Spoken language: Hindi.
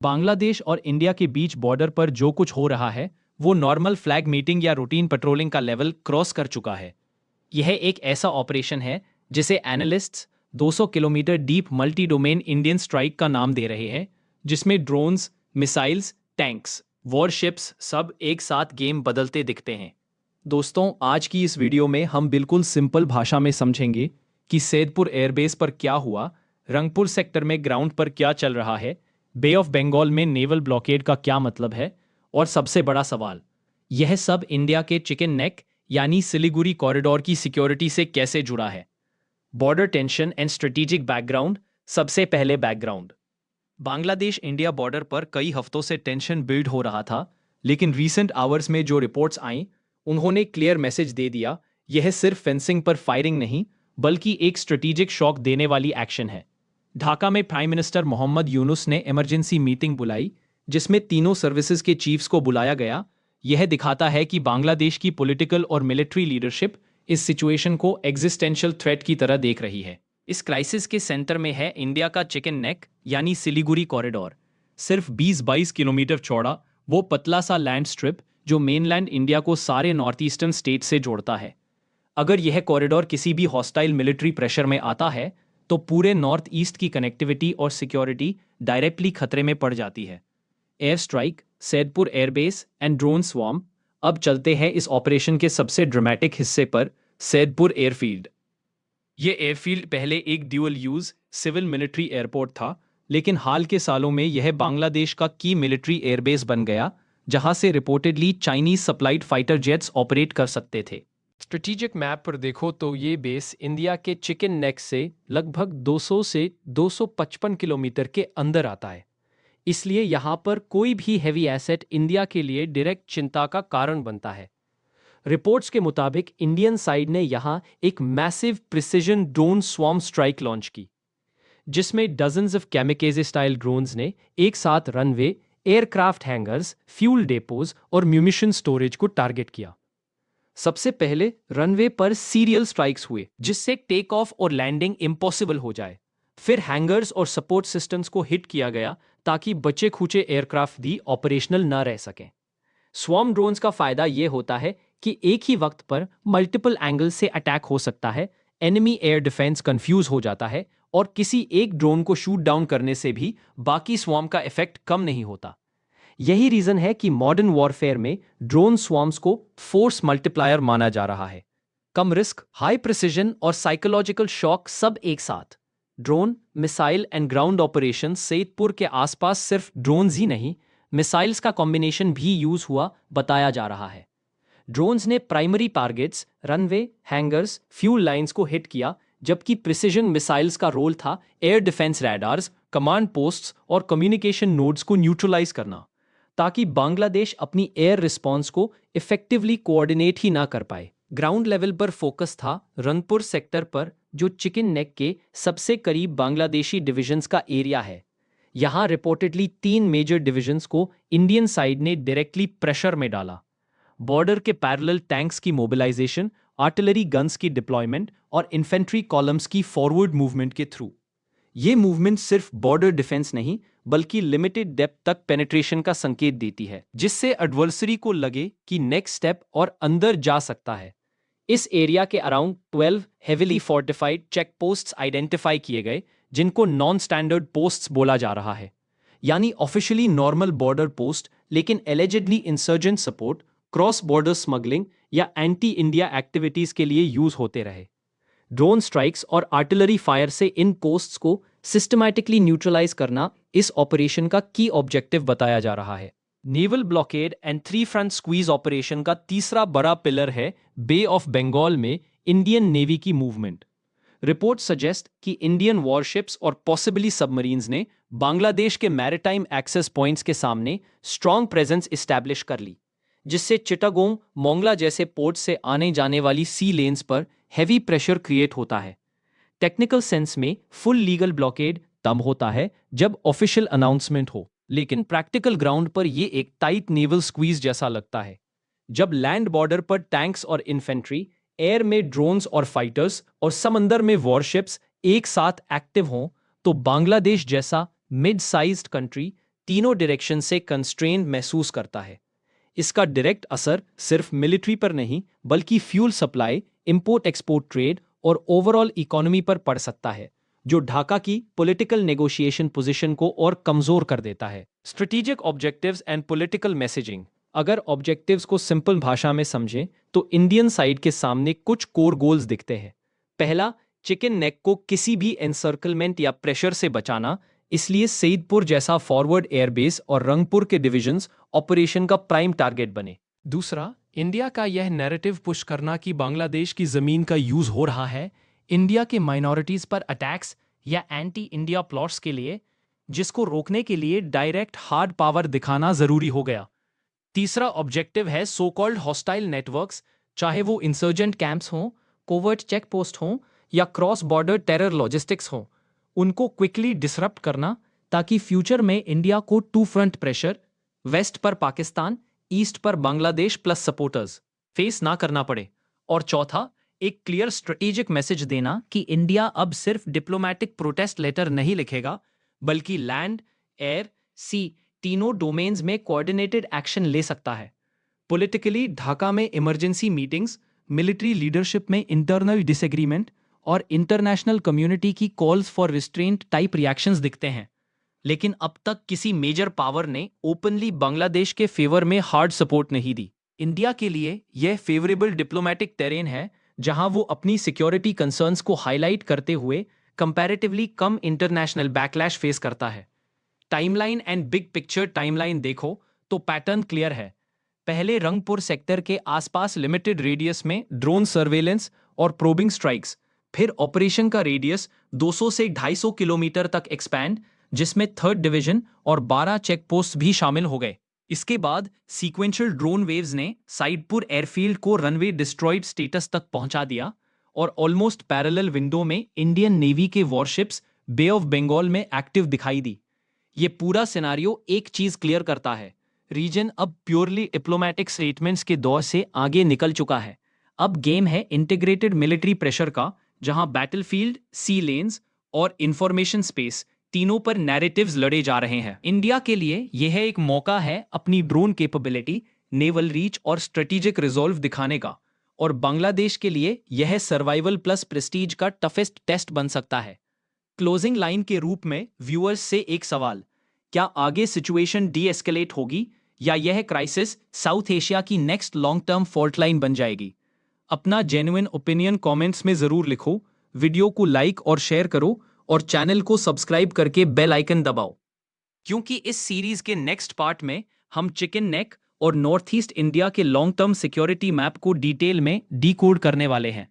बांग्लादेश और इंडिया के बीच बॉर्डर पर जो कुछ हो रहा है वो नॉर्मल फ्लैग मीटिंग या रूटीन पेट्रोलिंग का लेवल क्रॉस कर चुका है। यह एक ऐसा ऑपरेशन है जिसे analysts 200 kilometre deep multi domain Indian strike का नाम दे रहे हैं, जिसमें ड्रोन्स, मिसाइल्स, टैंक्स, वॉरशिप्स सब एक साथ गेम बदलते दिखते हैं। दोस्तों, आज की इस वीडियो में हम बिल्कुल सिंपल भाषा में समझेंगे कि सैदपुर एयरबेस पर क्या हुआ, रंगपुर सेक्टर में ग्राउंड पर क्या चल रहा है, बे ऑफ बंगाल में नेवल ब्लॉकेड का क्या मतलब है, और सबसे बड़ा सवाल, यह सब इंडिया के चिकन नेक यानी सिलीगुड़ी कॉरिडोर की सिक्योरिटी से कैसे जुड़ा है। Border tension and strategic background. सबसे पहले बैकग्राउंड। बांग्लादेश इंडिया बॉर्डर पर कई हफ्तों से टेंशन बिल्ड हो रहा था, लेकिन रीसेंट आवर्स में जो रिपोर्ट्स आईं उन्होंने क्लियर मैसेज दे दिया, यह सिर्फ फेंसिंग पर फायरिंग नहीं बल्कि एक स्ट्रेटेजिक शॉक देने वाली एक्शन है। ढाका में प्राइम मिनिस्टर मोहम्मद यूनुस ने इमरजेंसी मीटिंग बुलाई जिसमें तीनों सर्विसेज के चीफ्स को बुलाया गया। यह दिखाता है कि बांग्लादेश की पॉलिटिकल और मिलिट्री लीडरशिप इस सिचुएशन को एग्जिस्टेंशियल थ्रेट की तरह देख रही है। इस क्राइसिस के सेंटर में है इंडिया का चिकन नेक यानी सिलीगुड़ी कॉरिडोर। सिर्फ 20-22 किलोमीटर चौड़ा वो पतला सा लैंड स्ट्रिप जो मेनलैंड इंडिया को सारे नॉर्थ ईस्टर्न स्टेट से जोड़ता है। अगर यह कॉरिडोर किसी भी हॉस्टाइल मिलिट्री प्रेशर में आता है तो पूरे नॉर्थ ईस्ट की कनेक्टिविटी और सिक्योरिटी डायरेक्टली खतरे में पड़ जाती है। Air strike, Saidpur airbase and drone swarm. अब चलते हैं इस ऑपरेशन के सबसे ड्रामेटिक हिस्से पर, सैदपुर एयरफील्ड। ये एयरफील्ड पहले एक dual use civil military airport था, लेकिन हाल के सालों में यह बांग्लादेश का की मिलिट्री एयरबेस बन गया, जहां से reportedly Chinese supplied fighter jets operate कर सकते थे। स्ट्रेटेजिक मैप पर देखो तो ये बेस इंडिया के चिकन नेक से लगभग 200 से 255 किलोमीटर के अंदर आता है, इसलिए यहाँ पर कोई भी हैवी एसेट इंडिया के लिए डायरेक्ट चिंता का कारण बनता है। रिपोर्ट्स के मुताबिक इंडियन साइड ने यहाँ एक massive precision drone swarm strike launch की, जिसमें डजन्स ऑफ कैमिकेजे स्टाइल ड्रोन्स ने एक साथ runway, aircraft hangers, fuel depots और म्यूनिशन स्टोरेज को टारगेट किया। सबसे पहले रनवे पर सीरियल स्ट्राइक्स हुए जिससे टेक ऑफ और लैंडिंग इम्पॉसिबल हो जाए। फिर हैंगर्स और सपोर्ट सिस्टम्स को हिट किया गया ताकि बचे खुचे एयरक्राफ्ट भी ऑपरेशनल न रह सकें। स्वॉर्म ड्रोन्स का फायदा यह होता है कि एक ही वक्त पर मल्टीपल एंगल से अटैक हो सकता है, एनिमी एयर डिफेंस कंफ्यूज हो जाता है और किसी एक ड्रोन को शूट डाउन करने से भी बाकी स्वॉर्म का इफेक्ट कम नहीं होता। यही रीजन है कि मॉडर्न वॉरफेयर में ड्रोन स्वॉर्म्स को फोर्स मल्टीप्लायर माना जा रहा है। कम रिस्क, हाई प्रिसिजन और साइकोलॉजिकल शॉक सब एक साथ। Drone, missile and ground operation. Saidpur के आसपास सिर्फ ड्रोन्स ही नहीं, मिसाइल्स का कॉम्बिनेशन भी यूज हुआ बताया जा रहा है। ड्रोन्स ने primary targets, runway, hangers, fuel lines को हिट किया, जबकि प्रिसिजन मिसाइल्स का रोल था एयर डिफेंस रैडार्स, कमांड पोस्ट्स और कम्युनिकेशन नोड्स को न्यूट्रलाइज करना, ताकि बांग्लादेश अपनी एयर रिस्पॉन्स को इफेक्टिवली कोऑर्डिनेट ही ना कर पाए। ग्राउंड लेवल पर फोकस था रंगपुर सेक्टर पर, जो चिकन नेक के सबसे करीब बांग्लादेशी डिविजन्स का एरिया है। यहाँ रिपोर्टेडली 3 मेजर डिविजन्स को इंडियन साइड ने डायरेक्टली प्रेशर में डाला। बॉर्डर के पैरेलल टैंक्स की मोबिलाइजेशन, आर्टिलरी गन्स की डिप्लॉयमेंट और इन्फेंट्री कॉलम्स की फॉरवर्ड मूवमेंट के थ्रू। ये मूवमेंट सिर्फ बॉर्डर डिफेंस नहीं बल्कि लिमिटेड डेप्थ तक पेनिट्रेशन का संकेत देती है, जिससे एडवर्सरी को लगे कि नेक्स्ट स्टेप और अंदर जा सकता है। इस एरिया के around 12 heavily fortified check posts identify किए गए, जिनको नॉन स्टैंडर्ड पोस्ट्स बोला जा रहा है, यानी ऑफिशियली नॉर्मल बॉर्डर पोस्ट लेकिन allegedly insurgent support, cross border smuggling या एंटी इंडिया एक्टिविटीज के लिए यूज होते रहे। ड्रोन स्ट्राइक्स और आर्टिलरी फायर से इन पोस्ट्स को सिस्टमैटिकली न्यूट्रलाइज करना इस ऑपरेशन का की ऑब्जेक्टिव बताया जा रहा है। Naval blockade and 3 front squeeze operation का तीसरा बड़ा पिलर है बे ऑफ बंगाल में इंडियन नेवी की मूवमेंट। रिपोर्ट सजेस्ट कि इंडियन वॉरशिप्स और पॉसिबली सबमरीन्स ने बांग्लादेश के मैरिटाइम एक्सेस पॉइंट्स के सामने स्ट्रॉन्ग प्रेजेंस इस्टेब्लिश कर ली, जिससे चिटागोंग, मोंगला जैसे पोर्ट से आने जाने वाली सी लेन्स पर हैवी प्रेशर क्रिएट होता है। टेक्निकल सेंस में फुल लीगल ब्लॉकेड तब होता है जब ऑफिशियल अनाउंसमेंट हो, लेकिन प्रैक्टिकल ग्राउंड पर यह एक टाइट नेवल स्क्वीज जैसा लगता है। जब लैंड बॉर्डर पर टैंक्स और इन्फेंट्री, एयर में ड्रोन्स और फाइटर्स और समंदर में वॉरशिप्स एक साथ एक्टिव हों, तो बांग्लादेश जैसा मिड साइज्ड कंट्री तीनों डायरेक्शन से कंस्ट्रेंड महसूस करता है। इसका डायरेक्ट असर सिर्फ मिलिट्री पर नहीं बल्कि fuel supply, import export trade और ओवरऑल इकोनॉमी पर पड़ सकता है, जो ढाका की पॉलिटिकल नेगोशिएशन पोजीशन को और कमजोर कर देता है। Strategic objectives and political messaging. अगर ऑब्जेक्टिव्स को सिंपल भाषा में समझें तो इंडियन साइड के सामने कुछ कोर गोल्स दिखते हैं। पहला, चिकन नेक को किसी भी एनसर्कलमेंट या प्रेशर से बचाना, इसलिए सईदपुर जैसा फॉरवर्ड एयरबेस और रंगपुर के डिविजन्स ऑपरेशन का प्राइम टारगेट बने। दूसरा, इंडिया का यह नैरेटिव पुश करना कि बांग्लादेश की जमीन का यूज हो रहा है इंडिया के माइनॉरिटीज पर अटैक्स या एंटी इंडिया प्लॉट्स के लिए, जिसको रोकने के लिए डायरेक्ट हार्ड पावर दिखाना जरूरी हो गया। तीसरा ऑब्जेक्टिव है सो कॉल्ड हॉस्टाइल नेटवर्क्स, चाहे वो इंसर्जेंट कैंप्स हों, कोवर्ट चेक पोस्ट हों या क्रॉस बॉर्डर टेरर लॉजिस्टिक्स हों, उनको क्विकली डिसरप्ट करना ताकि फ्यूचर में इंडिया को टू फ्रंट प्रेशर, वेस्ट पर पाकिस्तान, ईस्ट पर बांग्लादेश प्लस सपोर्टर्स फेस ना करना पड़े। और चौथा, एक क्लियर स्ट्रेटेजिक मैसेज देना कि इंडिया अब सिर्फ डिप्लोमेटिक प्रोटेस्ट लेटर नहीं लिखेगा बल्कि लैंड, एयर, सी तीनों डोमेन्स में कोऑर्डिनेटेड एक्शन ले सकता है। पॉलिटिकली ढाका में इमरजेंसी मीटिंग्स, मिलिट्री लीडरशिप में इंटरनल डिसएग्रीमेंट और इंटरनेशनल कम्युनिटी की calls for restraint type reactions दिखते हैं, लेकिन अब तक किसी मेजर पावर ने ओपनली बांग्लादेश के फेवर में हार्ड सपोर्ट नहीं दी। इंडिया के लिए यह फेवरेबल डिप्लोमेटिक टेरेन है जहां वो अपनी सिक्योरिटी कंसर्न्स को हाईलाइट करते हुए कंपैरेटिवली कम इंटरनेशनल बैकलैश फेस करता है। Timeline and big picture timeline देखो तो पैटर्न क्लियर है। पहले रंगपुर सेक्टर के आसपास लिमिटेड रेडियस में ड्रोन सर्वेलेंस और प्रोबिंग स्ट्राइक्स, फिर ऑपरेशन का रेडियस 200 से 250 किलोमीटर तक एक्सपैंड, जिसमें 3rd डिवीजन और 12 चेक पोस्ट भी शामिल हो गए। इसके बाद सीक्वेंशियल ड्रोन वेव्स ने सईदपुर एयरफील्ड को रनवे डिस्ट्रॉयड स्टेटस तक पहुंचा दिया और ऑलमोस्ट पैरेलल विंडो में इंडियन नेवी के वॉरशिप्स बे ऑफ बंगाल में एक्टिव दिखाई दी। ये पूरा सिनारियो एक चीज क्लियर करता है, रीजन अब प्योरली डिप्लोमेटिक स्टेटमेंट्स के दौर से आगे निकल चुका है। अब गेम है इंटीग्रेटेड मिलिट्री प्रेशर का, जहां बैटलफील्ड, सी लेन्स और इंफॉर्मेशन स्पेस तीनों पर नैरेटिव्स लड़े जा रहे हैं। इंडिया के लिए यह एक मौका है अपनी ड्रोन कैपेबिलिटी, नेवल रीच और स्ट्रेटेजिक रिजॉल्व दिखाने का, और बांग्लादेश के लिए यह सर्वाइवल प्लस प्रेस्टीज का टफेस्ट टेस्ट बन सकता है। क्लोजिंग लाइन के रूप में व्यूअर्स से एक सवाल, क्या आगे सिचुएशन डी एस्केलेट होगी या यह क्राइसिस साउथ एशिया की next long term fault line बन जाएगी? अपना जेन्युइन ओपिनियन कमेंट्स में जरूर लिखो, वीडियो को लाइक और शेयर करो और चैनल को सब्सक्राइब करके बेल आइकन दबाओ, क्योंकि इस सीरीज के नेक्स्ट पार्ट में हम चिकन नेक और नॉर्थ ईस्ट इंडिया के लॉन्ग टर्म सिक्योरिटी मैप को डिटेल में डीकोड करने वाले हैं।